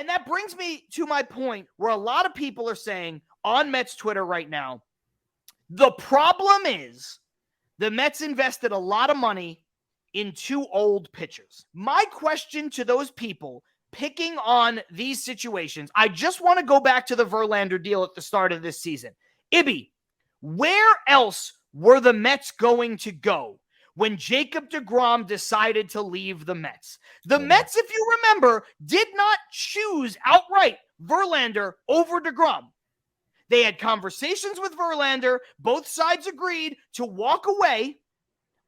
And that brings me to my point where a lot of people are saying on Mets Twitter right now, the problem is the Mets invested a lot of money in 2 old pitchers. My question to those people picking on these situations, I just want to go back to the Verlander deal at the start of this season. Ibby, where else were the Mets going to go when Jacob deGrom decided to leave the Mets? The Mets, if you remember, did not choose outright Verlander over deGrom. They had conversations with Verlander. Both sides agreed to walk away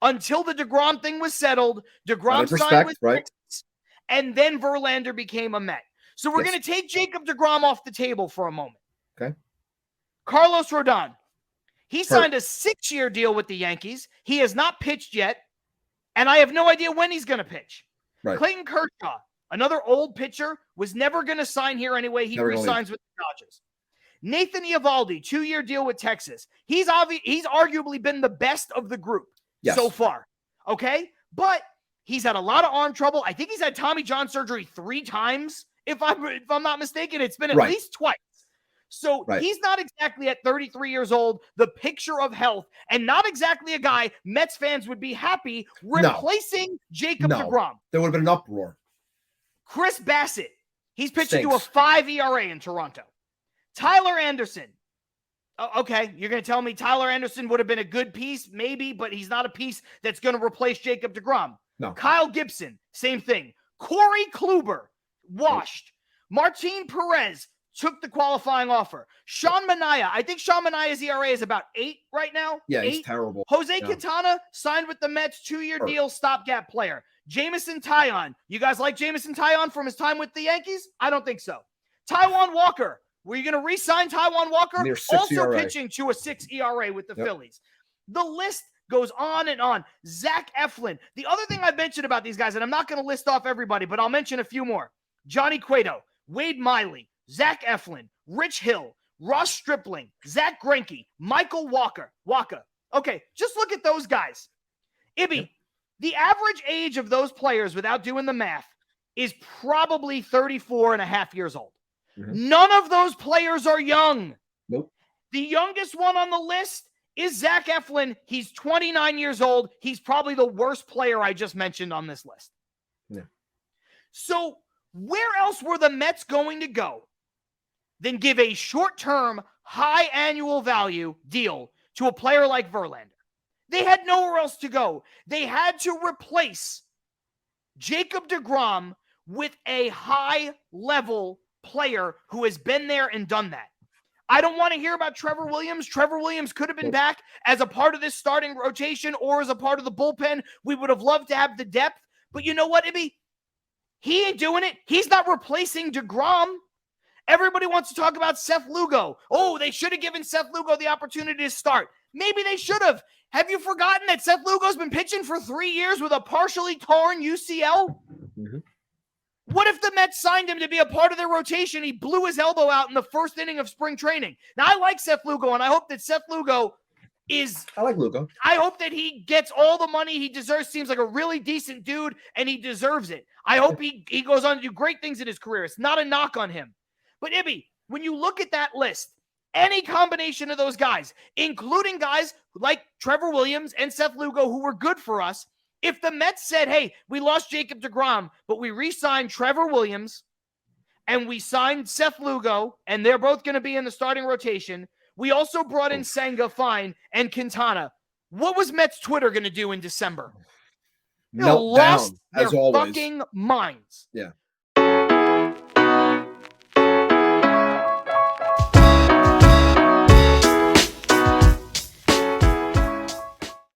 until the deGrom thing was settled. deGrom signed with Texas, and then Verlander became a Met. So we're going to take Jacob deGrom off the table for a moment. Okay. Carlos Rodon. He signed a 6-year deal with the Yankees. He has not pitched yet, and I have no idea when he's going to pitch. Right. Clayton Kershaw, another old pitcher, was never going to sign here anyway. He resigns with the Dodgers. Nathan Eovaldi, 2-year deal with Texas. He's arguably been the best of the group so far. Okay? But he's had a lot of arm trouble. I think he's had Tommy John surgery 3 times, if I'm not mistaken. It's been at least twice. So he's not exactly at 33 years old, the picture of health, and not exactly a guy Mets fans would be happy replacing Jacob deGrom. There would have been an uproar. Chris Bassett. He's pitching to a 5 ERA in Toronto. Tyler Anderson. Okay, you're going to tell me Tyler Anderson would have been a good piece? Maybe, but he's not a piece that's going to replace Jacob deGrom. No. Kyle Gibson, same thing. Corey Kluber, washed. Martin Perez took the qualifying offer. Sean Manaea. I think Sean Manaea's ERA is about 8 right now. Yeah, 8. he's terrible. Jose Quintana signed with the Mets, 2-year deal, stopgap player. Jameson Taillon. You guys like Jameson Taillon from his time with the Yankees? I don't think so. Taijuan Walker. Were you going to re-sign Taijuan Walker? Also ERA. Pitching to a 6 ERA with the Phillies. The list goes on and on. Zach Eflin. The other thing I mentioned about these guys, and I'm not going to list off everybody, but I'll mention a few more. Johnny Cueto, Wade Miley, Zach Eflin, Rich Hill, Ross Stripling, Zach Greinke, Michael Wacha. Okay, just look at those guys. Ibby, the average age of those players, without doing the math, is probably 34 and a half years old. Mm-hmm. None of those players are young. Nope. The youngest one on the list is Zach Eflin. He's 29 years old. He's probably the worst player I just mentioned on this list. Yeah. So where else were the Mets going to go than give a short-term, high annual value deal to a player like Verlander? They had nowhere else to go. They had to replace Jacob deGrom with a high-level player who has been there and done that. I don't want to hear about Trevor Williams. Trevor Williams could have been back as a part of this starting rotation or as a part of the bullpen. We would have loved to have the depth. But you know what, Ibby? He ain't doing it. He's not replacing deGrom. Everybody wants to talk about Seth Lugo. Oh, they should have given Seth Lugo the opportunity to start. Maybe they should have. Have you forgotten that Seth Lugo's been pitching for 3 years with a partially torn UCL? Mm-hmm. What if the Mets signed him to be a part of their rotation? He blew his elbow out in the first inning of spring training. Now, I like Seth Lugo, and I hope that Seth Lugo is... I like Lugo. I hope that he gets all the money he deserves. Seems like a really decent dude, and he deserves it. I hope he goes on to do great things in his career. It's not a knock on him. But, Ibby, when you look at that list, any combination of those guys, including guys like Trevor Williams and Seth Lugo, who were good for us, if the Mets said, hey, we lost Jacob deGrom, but we re-signed Trevor Williams and we signed Seth Lugo, and they're both going to be in the starting rotation. We also brought in Senga, Fine, and Quintana. What was Mets Twitter going to do in December? Melt lost down, as their always. Fucking minds. Yeah.